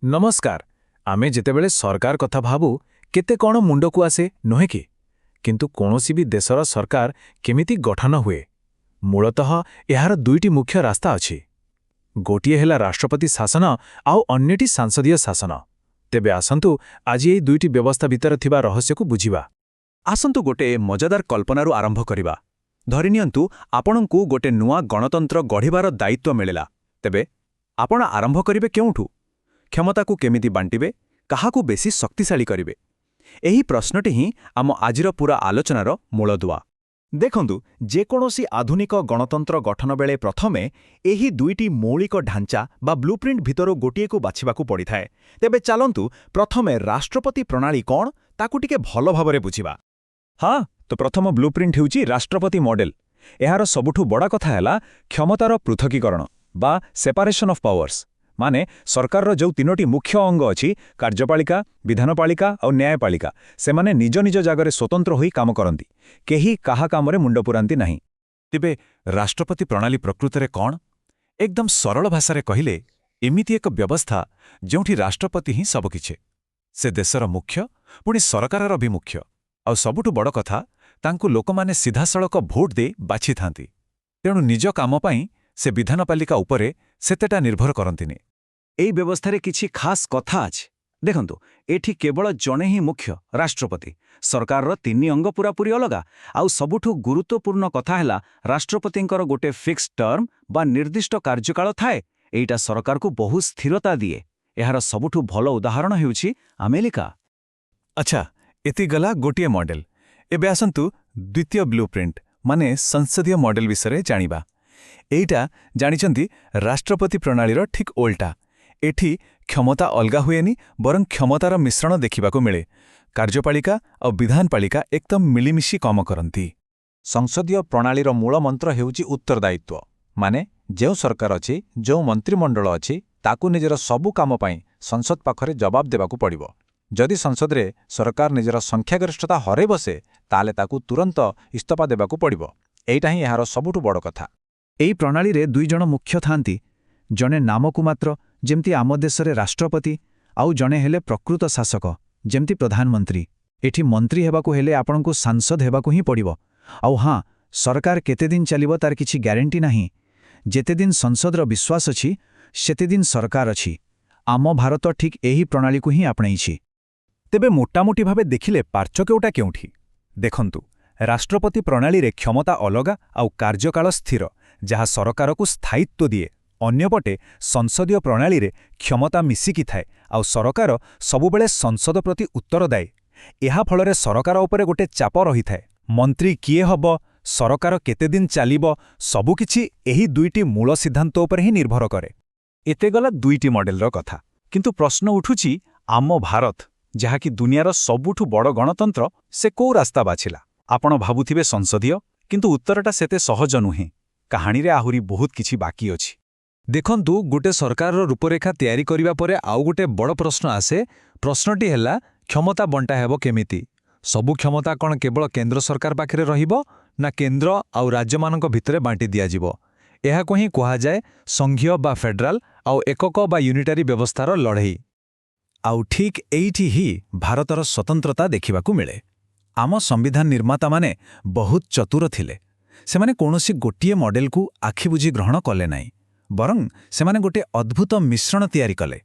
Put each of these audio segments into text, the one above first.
नमस्कार आमे जेतेबेले सरकार कथा भाबु केते कौन मुंडकू आसे नुहे कि किंतु कौनसी भी देशर सरकार केमिति गठन हुए मूलतः एहार दुईटी मुख्य रास्ता अछि। गोटिए हेला राष्ट्रपति शासन आउ अन्यटी सांसदीय शासन। तेबे आसंतु आज एई दुईटी व्यवस्था भितर थिबा रहस्यकू बुझिबा। आसंतु गोटे मजादार कल्पनारू आरंभ करिबा। धरिनियंतु आपणंकु गोटे नुआ गणतंत्र गढ़िबार दायित्व मिलिला। तेबे आपण आरंभ करिवे केउठु? क्षमताकू केमिति बांटिबे, काहाकू बेसी शक्तिशाली करिवे? एही प्रश्नटी ही आम आजिर पूरा आलोचनार मूलदुआ। देखंतु जेकोसी आधुनिक गणतंत्र गठन बेले प्रथमे एही दुईटी मौलिक ढांचा बा ब्लूप्रिंट भितरो गोटिए को बाछिबाकू पड़िथाए। तेबे चलंतु प्रथमे राष्ट्रपति प्रणाली कौन ताकू टिके भल भाबरे बुझिबा। हाँ, तो प्रथम ब्लूप्रिंट हेउची राष्ट्रपति मॉडल। एहार सबुठु बड़ा कथा हैला क्षमतार पृथकीकरण बा सेपारेशन ऑफ पावर्स। माने सरकार जो तीनोटी मुख्य अंग अछि कार्यपालिका, विधानपालिका और न्यायपालिका, से माने निज निज जगह स्वतंत्र होई काम करंती, केही काहा कामरे मुंड पुरांती नहीं। तेबे राष्ट्रपति प्रणाली प्रकृतरे कौन? एकदम सरल भाषारे कहिले एमिति एक व्यवस्था जोंठी राष्ट्रपति ही सबकिछे। से देशर मुख्य पुणी सरकारर भी मुख्य और सबुठु बड़ कथा तांकु लोकमाने सीधासळक भोट दे बाछि थांती। तेणु निज काम पाई से विधानपालिका उपरे सेतेटा निर्भर करंतिनी। एई व्यवस्थारे किछि खास कथा अछि। देखंतु एठी केवल जणे ही मुख्य राष्ट्रपति, सरकारर तीनी अंग पूरापूरी अलगा। आउ सबुठु गुरुत्वपूर्ण कथा हैला राष्ट्रपतिंकर गोटे फिक्स टर्म बा निर्दिष्ट कार्यकाल थाए। एइटा सरकार को बहु स्थिरता दिए। एहार सबुठु भल उदाहरण हेउछि अमेरिका। अच्छा, एति गला गोटिए मॉडल। एबे आसंतु द्वितीय ब्लूप्रिंट माने संसदीय मॉडल विषय जानिबा। एइटा जानिचंती राष्ट्रपति प्रणालीर ठीक ओल्टा। एठी क्षमता अलगा हुएनी बरं क्षमतार मिश्रण देखिबाकू मिले। कार्यपालिका और विधानपालिका एकदम मिलिमिशि काम करंती। संसदीय प्रणालीर मूल मंत्र हेउची उत्तरदायित्व। माने जो सरकार अछि, जो मंत्रिमंडल अछि, ताकू निजर सबु काम पाई संसद पाखरे जवाब देबाकू पड़िबो। जदि संसदरे सरकार निजर संख्यागरिष्ठता हरै बसे ताले ताकू तुरंत इस्तफा देबाकू पड़िबो। एइटा ही एहार सबुठु बड़ कथा। एई प्रणाली रे दुई जण मुख्य थांती। जणे नामकू मात्र जेमती आम देशरे राष्ट्रपति, आउ जणे हेले प्रकृत शासक जेमती प्रधानमंत्री। एठी मंत्री हेबाकू हेले आपणकू सांसद हेबाकू ही पड़िबो। आउ हाँ, सरकार केते दिन चलिबो तार किछि ग्यारेंटी नाही। जेते दिन संसदर विश्वास अछि सेते दिन सरकार अछि। आम भारत ठीक एही प्रणाली को ही आपणैछि। तेबे मोटामोटी भावे देखिले पार्चक्यटा केउठी? देखंतु राष्ट्रपति प्रणाली रे क्षमता अलगा आउ कार्यकाल स्थिर, जहा सरकार को स्थायित्व दिए। अन्यपटे संसदीय प्रणाली रे क्षमता मिसिकी थाए आउ सरकार सबुबेले संसद प्रति उत्तरदायी। एहा फलरे सरकार उपरे गोटे चाप रही थाए। मंत्री किए हब, सरकार केते दिन चलिबो, सबुकिछि एही दुईटी मूल सिद्धांत उपरे ही निर्भर करे। एते गला दुईटी मॉडलर कथा। किंतु प्रश्न उठुछि आम भारत जहाँकि दुनियार सबुठु बड़ गणतंत्र, से को रास्ता बाछिला? आपण भाबुथिबे संसदीय, किंतु उत्तरटा सेते सहज नुहे। कहानी रे आहुरी बहुत किछि बाकी अछि। देखंतु गोटे सरकारर रूपरेखा तैयारी करिबा परे आउ गोटे बड़ प्रश्न आसे। प्रश्नटी हैला क्षमता बंटा हेबो केमिति? सबु क्षमता कौन केवल केंद्र सरकार पाखरे रहिबो ना केंद्र आउ राज्यमानक भितरे बांटी दिया जिवो? एहाको ही कहा जाए संघीय बा फेडराल आउ एकक बा यूनिटारी व्यवस्थार लड़ाई। आउ ठीक एइठी ही भारतर स्वतंत्रता देखिबाकू मिले। आम संविधान निर्माता माने बहुत चतुर थिले। सेमाने कोनोसी गोटिए मॉडल को आखि बुझी ग्रहण कले नाही, बरं सेमाने गोटे अद्भुत मिश्रण तैयारी कले।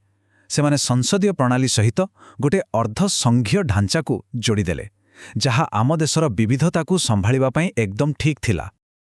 सेमाने संसदीय प्रणाली सहित गोटे अर्ध संघीय ढांचा को जोड़ी देले, जहा आम देशर विविधता को संभाळिबा पई एकदम ठीक थिला।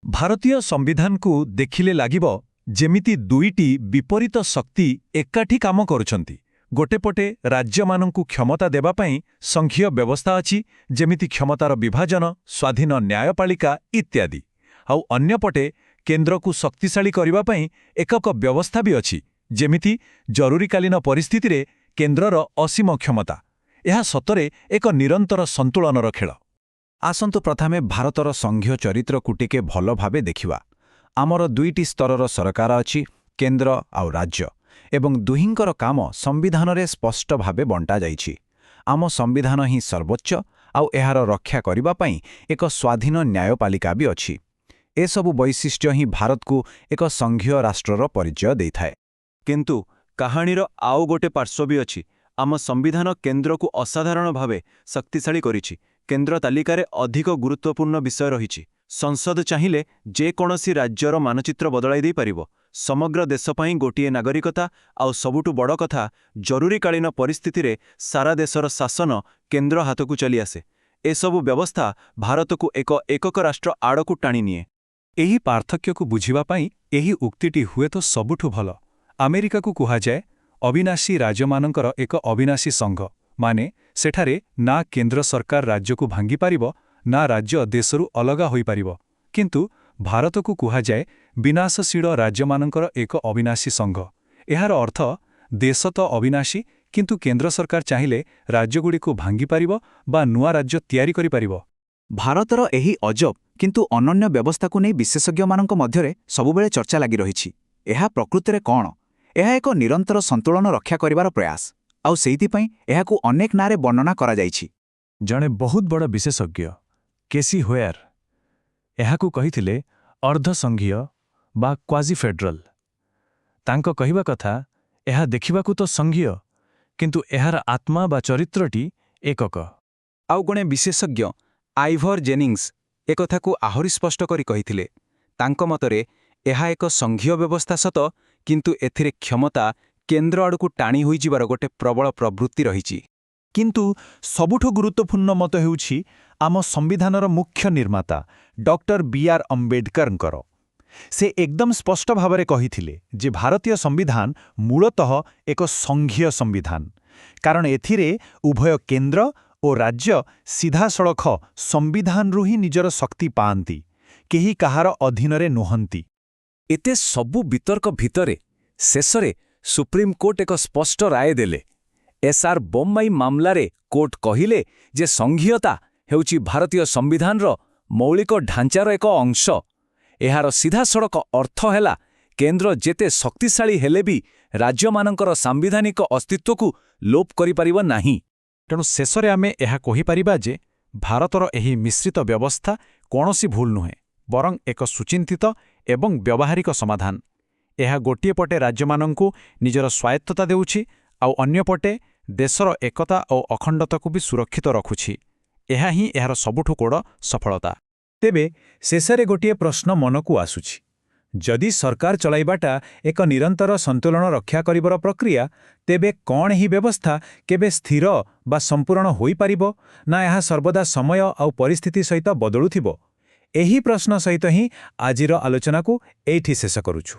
भारतीय संविधान को देखिले लागिबो जेमिति दुईटी विपरीत शक्ति एकाठी काम करुछंती। गोटे पटे राज्यमानंकु क्षमता देबा पई संघीय व्यवस्था अछि, जेमिति क्षमतार विभाजन, स्वाधीन न्यायपालिका इत्यादि। आउ अन्य पटे केंद्र को शक्तिशाली करिबा पई एकक व्यवस्था भी अछि, जेमिति जरूरीकालीन परिस्थिति रे केंद्रर असीम क्षमता। यह सतरे एक निरंतर संतुलनर खेल। आसंतु प्रथमे भारतर संघीय चरित्र को टिके भल भावे देखिबा। आमर दुईटी स्तरर सरकार अछि, केंद्र आउ राज्य, एवं दुहिंकर काम संविधान रे स्पष्ट भावे बंटा जाइछि। आम संविधान ही सर्वोच्च आउ एहार रक्षा करिबा पई एक स्वाधीन न्यायपालिका भी अछि। एसबु वैशिष्ट्य ही भारत को एक संघीय राष्ट्रर परिचय देइथाए। किंतु କାହାଣୀର ଆଉ ଗୋଟେ ପାର୍ଶ୍ୱ ବି ଅଛି। ଆମ ସମ୍ବିଧାନ କେନ୍ଦ୍ରକୁ ଅସାଧାରଣ ଭାବେ ଶକ୍ତିଶାଳୀ କରିଛି। କେନ୍ଦ୍ର ତାଲିକାରେ ଅଧିକ ଗୁରୁତ୍ୱପୂର୍ଣ୍ଣ ବିଷୟ ରହିଛି। ସଂସଦ ଚାହିଁଲେ ଯେକୌଣସି ରାଜ୍ୟର ମାନଚିତ୍ର ବଦଳାଇ ଦେଇପାରିବ। ସମଗ୍ର ଦେଶ ପାଇଁ ଗୋଟିଏ ନାଗରିକତା, ଆଉ ସବୁଠୁ ବଡ଼ କଥା, ଜରୁରୀକାଳୀନ ପରିସ୍ଥିତିରେ ସାରା ଦେଶର ଶାସନ କେନ୍ଦ୍ର ହାତକୁ ଚାଲିଆସେ। ଏସବୁ ବ୍ୟବସ୍ଥା ଭାରତକୁ ଏକ ଏକକ ରାଷ୍ଟ୍ର ଆଡ଼କୁ ଟାଣିନିଏ। ଏହି ପାର୍ଥକ୍ୟକୁ ବୁଝିବା ପାଇଁ ଏହି ଉକ୍ତିଟି ହୁଏତ ସବୁଠୁ ଭଲ। ଆମେରିକାକୁ କୁହାଯାଏ ଅବିନାଶୀ ରାଜ୍ୟମାନଙ୍କର ଏକ ଅବିନାଶୀ ସଂଘ, ମାନେ ସେଠାରେ ନା କେନ୍ଦ୍ର ସରକାର ରାଜ୍ୟକୁ ଭାଙ୍ଗିପାରିବ, ନା ରାଜ୍ୟ ଦେଶରୁ ଅଲଗା ହୋଇପାରିବ। କିନ୍ତୁ ଭାରତକୁ କୁହାଯାଏ ବିନାଶଶୀଳ ରାଜ୍ୟମାନଙ୍କର ଏକ ଅବିନାଶୀ ସଂଘ। ଏହାର ଅର୍ଥ ଦେଶ ତ ଅବିନାଶୀ, କିନ୍ତୁ କେନ୍ଦ୍ର ସରକାର ଚାହିଁଲେ ରାଜ୍ୟଗୁଡ଼ିକୁ ଭାଙ୍ଗିପାରିବ ବା ନୂଆ ରାଜ୍ୟ ତିଆରି କରିପାରିବ। ଭାରତର ଏହି ଅଜବ କିନ୍ତୁ ଅନନ୍ୟ ବ୍ୟବସ୍ଥାକୁ ନେଇ ବିଶେଷଜ୍ଞମାନଙ୍କ ମଧ୍ୟରେ ସବୁବେଳେ ଚର୍ଚ୍ଚା ଲାଗି ରହିଛି। ଏହା ପ୍ରକୃତରେ କ'ଣ? ଏହା ଏକ ନିରନ୍ତର ସନ୍ତୁଳନ ରକ୍ଷା କରିବାର ପ୍ରୟାସ, ଆଉ ସେଇଥିପାଇଁ ଏହାକୁ ଅନେକ ନାଁରେ ବର୍ଣ୍ଣନା କରାଯାଇଛି। ଜଣେ ବହୁତ ବଡ଼ ବିଶେଷଜ୍ଞ କେସି ହୋୟାର ଏହାକୁ କହିଥିଲେ ଅର୍ଦ୍ଧସଂଘୀୟ ବା କ୍ୱାଜି ଫେଡରାଲ। ତାଙ୍କ କହିବା କଥା, ଏହା ଦେଖିବାକୁ ତ ସଂଘୀୟ, କିନ୍ତୁ ଏହାର ଆତ୍ମା ବା ଚରିତ୍ରଟି ଏକକ। ଆଉ ଜଣେ ବିଶେଷଜ୍ଞ ଆଇଭର ଜେନିଂସ ଏକଥାକୁ ଆହୁରି ସ୍ପଷ୍ଟ କରି କହିଥିଲେ। ତାଙ୍କ ମତରେ ଏହା ଏକ ସଂଘୀୟ ବ୍ୟବସ୍ଥା ସତ, କିନ୍ତୁ ଏଥିରେ କ୍ଷମତା କେନ୍ଦ୍ର ଆଡ଼କୁ ଟାଣି ହୋଇଯିବାର ଗୋଟେ ପ୍ରବଳ ପ୍ରବୃତ୍ତି ରହିଛି। କିନ୍ତୁ ସବୁଠୁ ଗୁରୁତ୍ୱପୂର୍ଣ୍ଣ ମତ ହେଉଛି ଆମ ସମ୍ବିଧାନର ମୁଖ୍ୟ ନିର୍ମାତା ଡକ୍ଟର ବି.ଆର୍. ଅମ୍ବେଡକରଙ୍କର। ସେ ଏକଦମ ସ୍ପଷ୍ଟ ଭାବରେ କହିଥିଲେ ଯେ ଭାରତୀୟ ସମ୍ବିଧାନ ମୂଳତଃ ଏକ ସଂଘୀୟ ସମ୍ବିଧାନ, କାରଣ ଏଥିରେ ଉଭୟ କେନ୍ଦ୍ର ଓ ରାଜ୍ୟ ସିଧାସଳଖ ସମ୍ବିଧାନରୁ ହିଁ ନିଜର ଶକ୍ତି ପାଆନ୍ତି, କେହି କାହାର ଅଧୀନରେ ନୁହନ୍ତି। ଏତେ ସବୁ ବିତର୍କ ଭିତରେ ଶେଷରେ ସୁପ୍ରିମକୋର୍ଟ ଏକ ସ୍ପଷ୍ଟ ରାୟ ଦେଲେ। ଏସ୍ଆର୍ ବୋମ୍ମାଇ ମାମଲାରେ କୋର୍ଟ କହିଲେ ଯେ ସଂଘୀୟତା ହେଉଛି ଭାରତୀୟ ସମ୍ବିଧାନର ମୌଳିକ ଢାଞ୍ଚାର ଏକ ଅଂଶ। ଏହାର ସିଧାସଳଖ ଅର୍ଥ ହେଲା କେନ୍ଦ୍ର ଯେତେ ଶକ୍ତିଶାଳୀ ହେଲେ ବି ରାଜ୍ୟମାନଙ୍କର ସାମ୍ବିଧାନିକ ଅସ୍ତିତ୍ୱକୁ ଲୋପ କରିପାରିବ ନାହିଁ। ତେଣୁ ଶେଷରେ ଆମେ ଏହା କହିପାରିବା ଯେ ଭାରତର ଏହି ମିଶ୍ରିତ ବ୍ୟବସ୍ଥା କୌଣସି ଭୁଲ ନୁହେଁ, ବରଂ ଏକ ସୁଚିନ୍ତିତ ଏବଂ ବ୍ୟବହାରିକ ସମାଧାନ। ଏହା ଗୋଟିଏ ପଟେ ରାଜ୍ୟମାନଙ୍କୁ ନିଜର ସ୍ୱାୟତ୍ତତା ଦେଉଛି, ଆଉ ଅନ୍ୟପଟେ ଦେଶର ଏକତା ଓ ଅଖଣ୍ଡତାକୁ ବି ସୁରକ୍ଷିତ ରଖୁଛି। ଏହା ହିଁ ଏହାର ସବୁଠୁ ବଡ଼ ସଫଳତା। ତେବେ ଶେଷରେ ଗୋଟିଏ ପ୍ରଶ୍ନ ମନକୁ ଆସୁଛି। ଯଦି ସରକାର ଚଳାଇବାଟା ଏକ ନିରନ୍ତର ସନ୍ତୁଳନ ରକ୍ଷା କରିବାର ପ୍ରକ୍ରିୟା, ତେବେ କ'ଣ ଏହି ବ୍ୟବସ୍ଥା କେବେ ସ୍ଥିର ବା ସମ୍ପୂର୍ଣ୍ଣ ହୋଇପାରିବ, ନା ଏହା ସର୍ବଦା ସମୟ ଆଉ ପରିସ୍ଥିତି ସହିତ ବଦଳୁଥିବ? ଏହି ପ୍ରଶ୍ନ ସହିତ ହିଁ ଆଜିର ଆଲୋଚନାକୁ ଏଇଠି ଶେଷ କରୁଛୁ।